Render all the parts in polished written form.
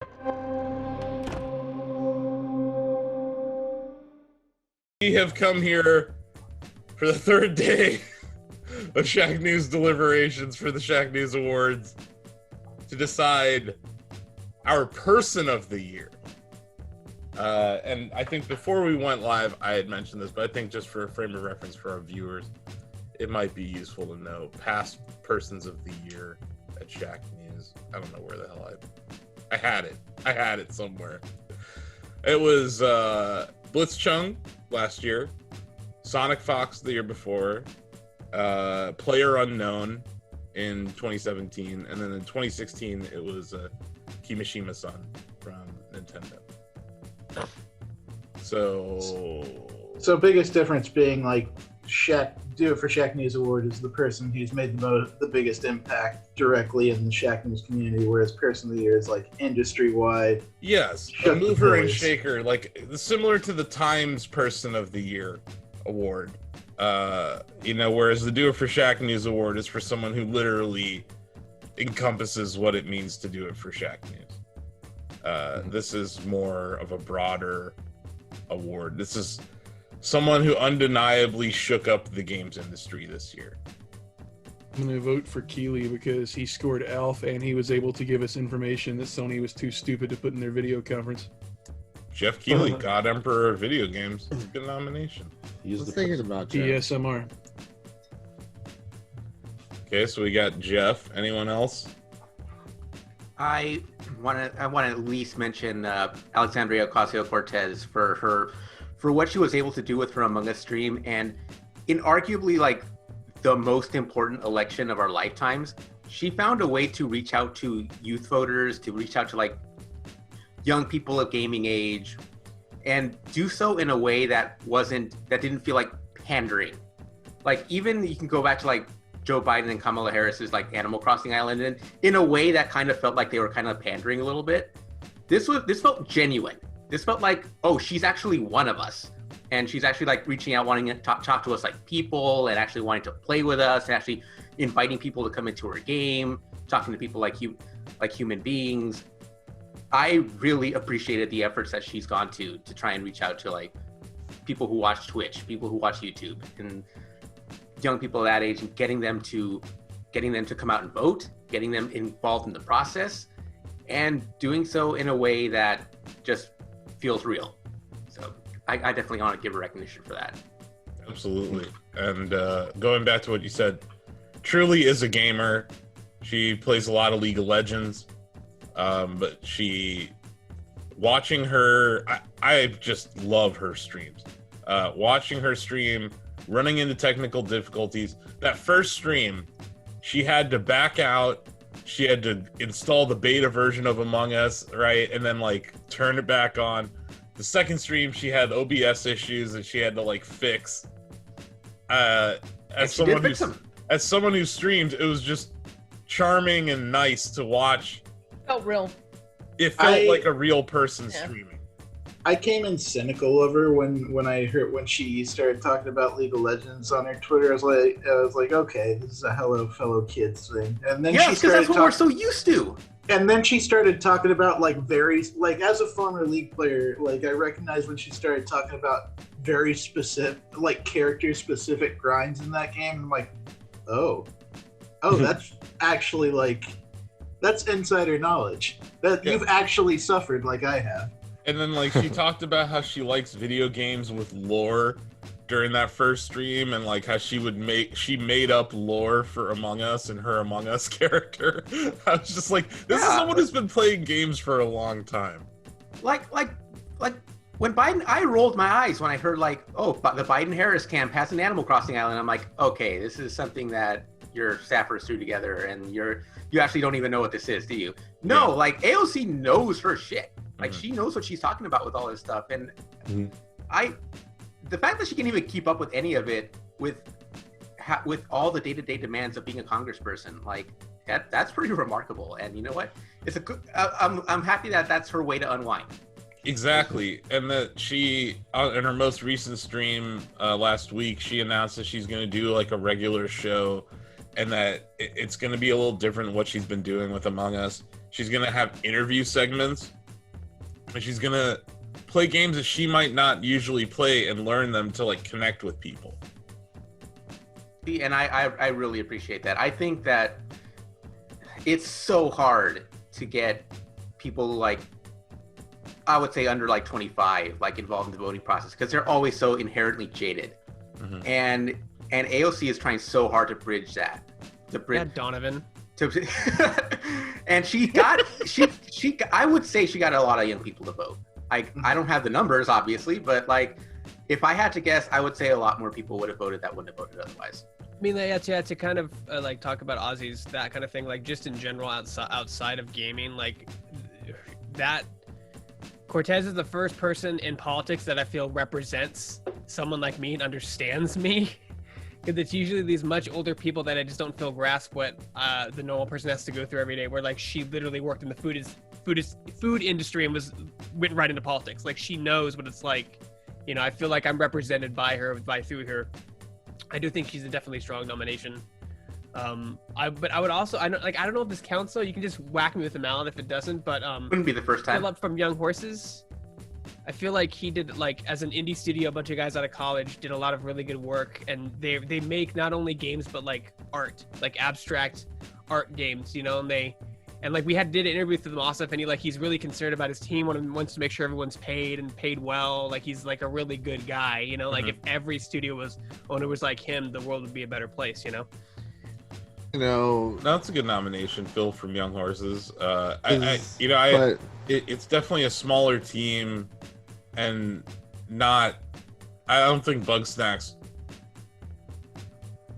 We have come here for the third day of Shacknews deliberations for the Shacknews Awards to decide our person of the year. And I think before we went live, I had mentioned this, but I think just for a frame of reference for our viewers, it might be useful to know past persons of the year at Shacknews. I don't know where the hell I had it. I had it somewhere. It was Blitzchung last year, Sonic Fox the year before, Player Unknown in 2017, and then in 2016 it was Kimishima-san from Nintendo. So biggest difference being like do it for Shacknews Award is the person who's made the biggest impact directly in the Shacknews community, whereas person of the year is like industry wide. Yes, a mover and shaker, like similar to the Times Person of the Year award. Whereas the Do It for Shacknews award is for someone who literally encompasses what it means to do it for Shacknews. This is more of a broader award. This is someone who undeniably shook up the games industry this year. I'm going to vote for Keeley because he scored Alf and he was able to give us information that Sony was too stupid to put in their video conference. Jeff Keighley, God Emperor of Video Games. Good nomination. He's the thinking about Jeff. DSMR. Okay, so we got Jeff. Anyone else? I want to at least mention Alexandria Ocasio-Cortez for what she was able to do with her Among Us stream, and in arguably like the most important election of our lifetimes, she found a way to reach out to youth voters, to reach out to like young people of gaming age, and do so in a way that didn't feel like pandering. Like even you can go back to like Joe Biden and Kamala Harris's like Animal Crossing Island, and in a way that kind of felt like they were kind of pandering a little bit. This felt genuine. This felt like, oh, she's actually one of us, and she's actually like reaching out, wanting to talk to us like people, and actually wanting to play with us, and actually inviting people to come into her game, talking to people like human beings. I really appreciated the efforts that she's gone to try and reach out to like people who watch Twitch, people who watch YouTube, and young people that age, and getting them to come out and vote, getting them involved in the process, and doing so in a way that just feels real. So I definitely want to give her recognition for that. Absolutely. And going back to what you said, truly is a gamer. She plays a lot of League of Legends, but watching her, I just love her streams. Watching her stream, running into technical difficulties. That first stream, she had to back out. She had to install the beta version of Among Us, right? And then like turn it back on. The second stream, she had OBS issues that she had to like fix. As someone who streamed, it was just charming and nice to watch. Felt real. It felt like a real person streaming. I came in cynical of her when I heard when she started talking about League of Legends on her Twitter. I was like, okay, this is a hello fellow kids thing. And then she started that's what we're so used to. And then she started talking about like as a former League player, like I recognized when she started talking about very specific, like character specific grinds in that game. I'm like, oh, that's actually like that's insider knowledge that you've actually suffered like I have. And then like she talked about how she likes video games with lore during that first stream, and like how she made up lore for Among Us and her Among Us character. I was just like, this is someone who's been playing games for a long time. Like when Biden, I rolled my eyes when I heard like, oh, the Biden-Harris camp has an Animal Crossing island. I'm like, okay, this is something that your staffers threw together, and you actually don't even know what this is, do you? No, like AOC knows her shit. Like she knows what she's talking about with all this stuff, and the fact that she can even keep up with any of it with all the day-to-day demands of being a congressperson, like that's pretty remarkable. And you know what? It's a good. I'm happy that that's her way to unwind. Exactly, and that she in her most recent stream last week, she announced that she's going to do like a regular show and that it's going to be a little different what she's been doing with Among Us. She's going to have interview segments, and she's going to play games that she might not usually play and learn them to like connect with people. And I really appreciate that. I think that it's so hard to get people like, I would say under like 25, like involved in the voting process, because they're always so inherently jaded. Mm-hmm. And AOC is trying so hard to bridge that. Donovan. And I would say she got a lot of young people to vote. I don't have the numbers, obviously, but like, if I had to guess, I would say a lot more people would have voted that wouldn't have voted otherwise. I mean, to kind of like talk about Aussies, that kind of thing, like just in general outside of gaming, like that. Cortez is the first person in politics that I feel represents someone like me and understands me. Because it's usually these much older people that I just don't feel grasp what the normal person has to go through every day. Where like she literally worked in the food industry and went right into politics. Like she knows what it's like. You know, I feel like I'm represented by her, through her. I do think she's a definitely strong nomination. But I would also, I don't know if this counts though. You can just whack me with a mallet if it doesn't. But wouldn't be the first time. Philip from Young Horses. I feel like he did, like, as an indie studio, a bunch of guys out of college did a lot of really good work, and they make not only games but like art, like abstract art games, you know. And like we did an interview with him also, and he's really concerned about his team, wants to make sure everyone's paid and paid well. Like he's like a really good guy, you know. Like if every studio owner was like him, the world would be a better place, you know. You know, that's a good nomination, Phil from Young Horses. It's definitely a smaller team, and I don't think Bugsnax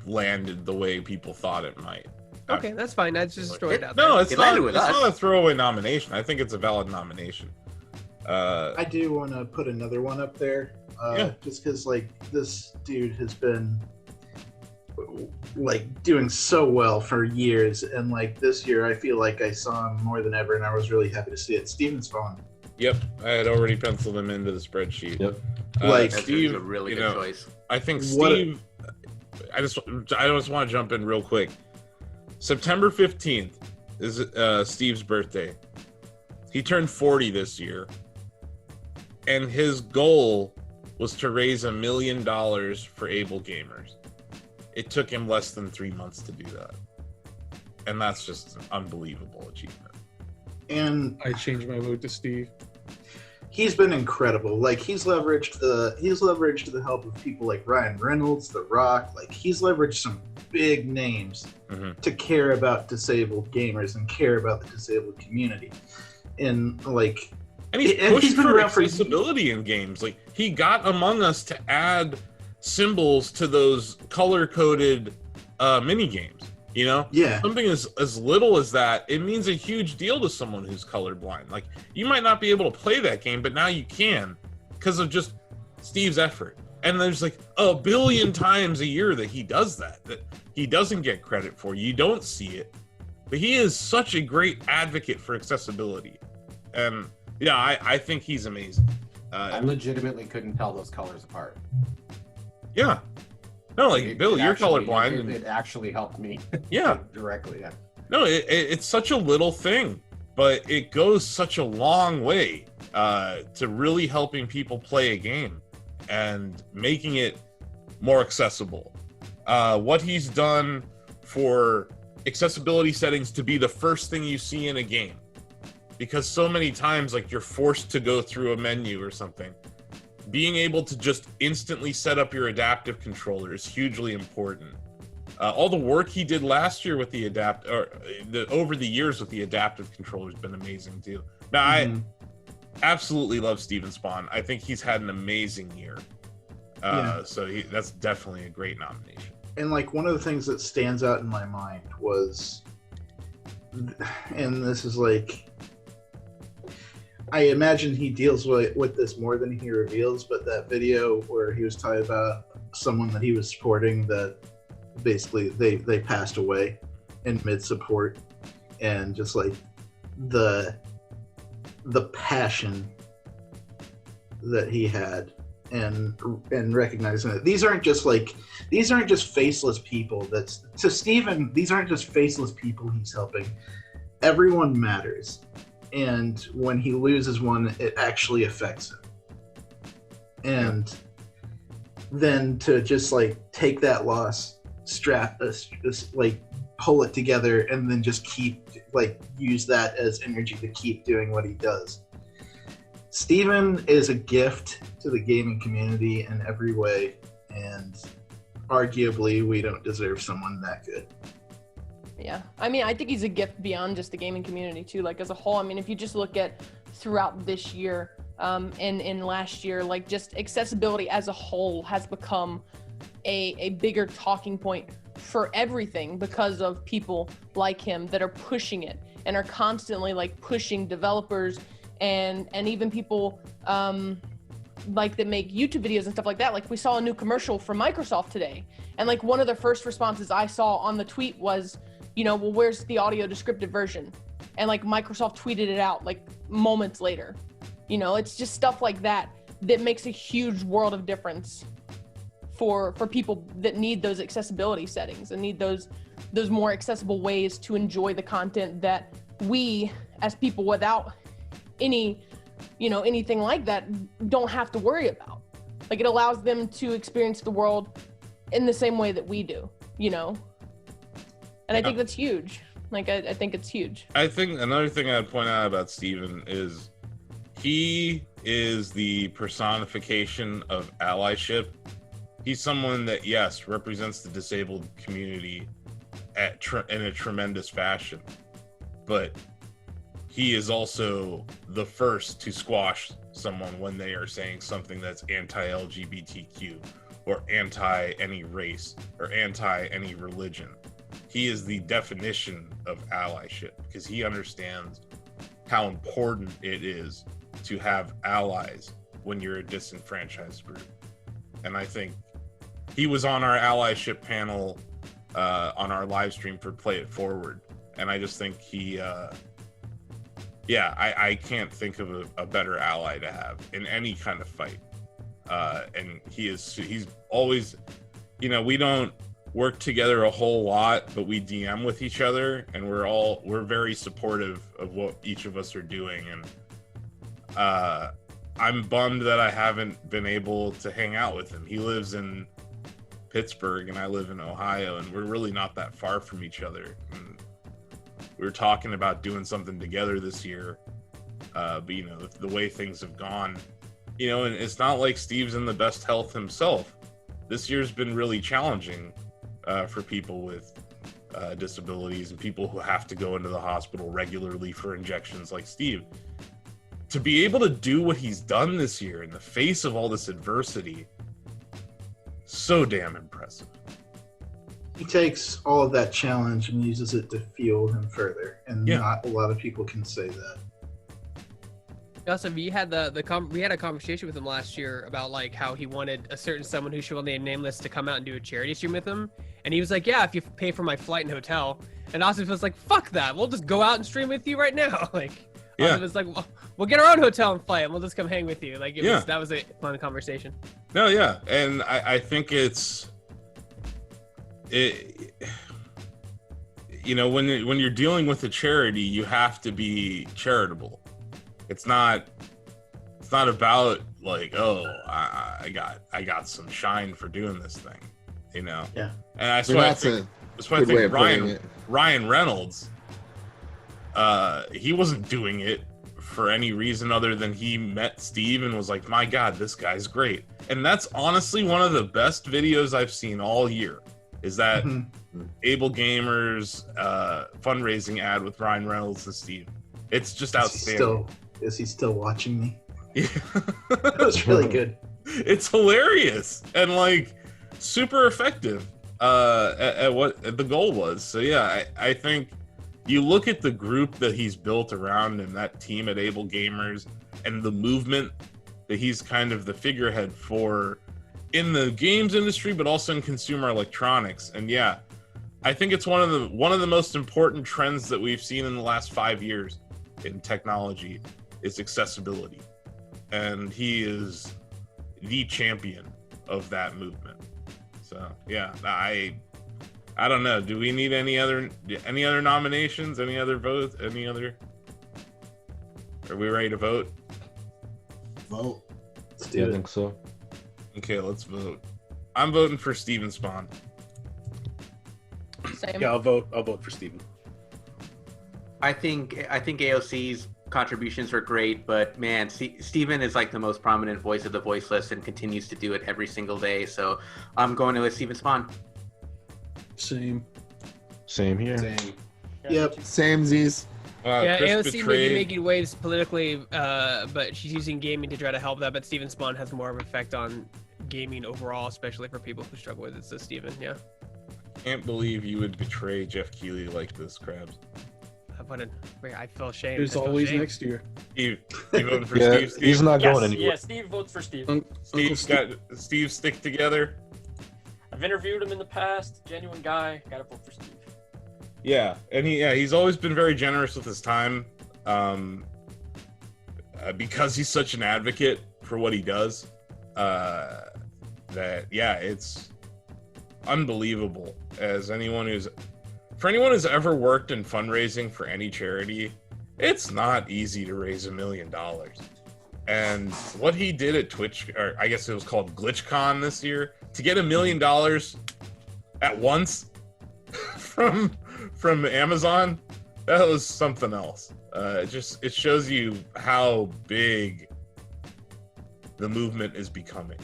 landed the way people thought it might. Okay, that's fine. That's just throw it out there. No, it's not a throwaway nomination. I think it's a valid nomination. I do want to put another one up there, just because like this dude has been like doing so well for years, and like this year I feel like I saw him more than ever, and I was really happy to see it. Spohn. Yep, I had already penciled him into the spreadsheet. Yep, like Steve, a really good choice. I think Steve. I just want to jump in real quick. September 15th is Steve's birthday. He turned 40 this year, and his goal was to raise $1 million for able gamers. It took him less than 3 months to do that, and that's just an unbelievable achievement. And I changed my vote to Steve. He's been incredible. Like he's leveraged the help of people like Ryan Reynolds, The Rock. Like he's leveraged some big names to care about disabled gamers and care about the disabled community. And he's pushed for accessibility in games. Like he got Among Us to add symbols to those color-coded mini games. You know, something as little as that, it means a huge deal to someone who's colorblind. Like you might not be able to play that game, but now you can because of just Steve's effort. And there's like 1 billion times a year that he does that he doesn't get credit for. You don't see it, but he is such a great advocate for accessibility. And I think he's amazing. I legitimately couldn't tell those colors apart. Yeah. No, like Bill, you're colorblind. It actually helped me. Yeah. Directly, yeah. No, it's such a little thing, but it goes such a long way to really helping people play a game and making it more accessible. What he's done for accessibility settings to be the first thing you see in a game. Because so many times, like, you're forced to go through a menu or something. Being able to just instantly set up your adaptive controller is hugely important. All the work he did last year with the over the years with the adaptive controller has been amazing too. Now, I absolutely love Steven Spohn. I think he's had an amazing year. So that's definitely a great nomination. And like one of the things that stands out in my mind was, and this is like, I imagine he deals with this more than he reveals, but that video where he was talking about someone that he was supporting that basically they passed away in mid-support, and just like the passion that he had and recognizing that these aren't just faceless people. That's to Steven, these aren't just faceless people he's helping. Everyone matters, and when he loses one, it actually affects him. And then to just like take that loss, pull it together, and then just keep use that as energy to keep doing what he does. Steven is a gift to the gaming community in every way, and arguably we don't deserve someone that good. Yeah, I mean, I think he's a gift beyond just the gaming community too, like as a whole. I mean, if you just look at throughout this year and last year, like just accessibility as a whole has become a bigger talking point for everything because of people like him that are pushing it and are constantly like pushing developers and even people like that make YouTube videos and stuff like that. Like we saw a new commercial from Microsoft today, and like one of the first responses I saw on the tweet was, you know, well, where's the audio descriptive version? And like Microsoft tweeted it out like moments later. You know, it's just stuff like that that makes a huge world of difference for people that need those accessibility settings and need those more accessible ways to enjoy the content that we as people without anything like that don't have to worry about. Like it allows them to experience the world in the same way that we do, you know? And I think that's huge. Like, I think it's huge. I think another thing I'd point out about Steven is he is the personification of allyship. He's someone that, yes, represents the disabled community in a tremendous fashion, but he is also the first to squash someone when they are saying something that's anti-LGBTQ or anti any race or anti any religion. He is the definition of allyship because he understands how important it is to have allies when you're a disenfranchised group. And I think he was on our allyship panel on our live stream for Play It Forward. And I just think I can't think of a better ally to have in any kind of fight. And he's always, you know, we don't work together a whole lot, but we DM with each other, and we're very supportive of what each of us are doing. And I'm bummed that I haven't been able to hang out with him. He lives in Pittsburgh and I live in Ohio, and we're really not that far from each other. And we were talking about doing something together this year, but you know, the way things have gone, you know, and it's not like Steve's in the best health himself. This year's been really challenging for people with disabilities and people who have to go into the hospital regularly for injections like Steve. To be able to do what he's done this year in the face of all this adversity, so damn impressive. He takes all of that challenge and uses it to fuel him further, and not a lot of people can say that. Also, we had we had a conversation with him last year about like how he wanted a certain someone who should be nameless to come out and do a charity stream with him, and he was like, "Yeah, if you pay for my flight and hotel." And Austin was like, "Fuck that! We'll just go out and stream with you right now." Like, Austin was like, well, "We'll get our own hotel and flight, and we'll just come hang with you." Like, that was a fun conversation. No, yeah, and I think it. You know, when you're dealing with a charity, you have to be charitable. It's not about like, oh, I got some shine for doing this thing, you know. Yeah. And that's why I think Ryan Reynolds, he wasn't doing it for any reason other than he met Steve and was like, my God, this guy's great. And that's honestly one of the best videos I've seen all year. Is that Able Gamers fundraising ad with Ryan Reynolds and Steve? It's just outstanding. Is he still watching me? Yeah. That was really good. It's hilarious and like super effective at what the goal was. So yeah, I think you look at the group that he's built around him, that team at Able Gamers, and the movement that he's kind of the figurehead for in the games industry, but also in consumer electronics. And yeah, I think it's one of the most important trends that we've seen in the last 5 years in technology is accessibility. And he is the champion of that movement. So yeah, I don't know. Do we need any other nominations? Any other votes? Any other? Are we ready to vote? Vote. Let's do Yeah, I it. think so. Okay, let's vote. I'm voting for Steven Spohn. Same. Yeah, I'll vote for Steven. I think AOC's contributions were great, but man, Steven is like the most prominent voice of the voiceless and continues to do it every single day. So I'm going to Steven Spohn. Same. Same here. Same. Yep. Samesies. Yeah, Chris AOC may be betrayed. making waves politically, but she's using gaming to try to help that. But Steven Spawn has more of an effect on gaming overall, especially for people who struggle with it. So Steven, yeah. Can't believe you would betray Jeff Keighley like this, Krabs. I feel ashamed. There's I feel always ashamed. next year. Steve, you voting for Yeah, Steve? he's not Yes, going anywhere. yeah, Steve votes for Steve. Steve's got Steve stick together. I've interviewed him in the past. Genuine guy. Gotta vote for Steve. Yeah, and he's always been very generous with his time, because he's such an advocate for what he does. It's unbelievable. For anyone who's ever worked in fundraising for any charity, it's not easy to raise $1 million. And what he did at Twitch, or I guess it was called GlitchCon this year, to get $1 million at once from Amazon, that was something else. It shows you how big the movement is becoming.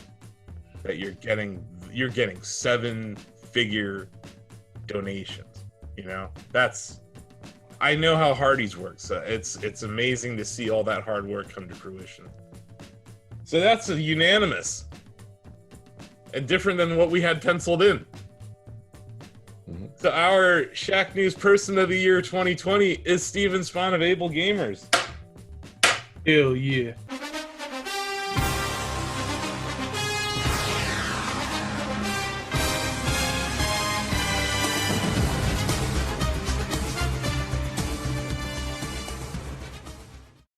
That you're getting 7-figure donations. You know, I know how hard he's worked. So it's amazing to see all that hard work come to fruition. So that's a unanimous and different than what we had penciled in. So our Shacknews Person of the Year 2020 is Steven Spawn of Able Gamers. Hell yeah.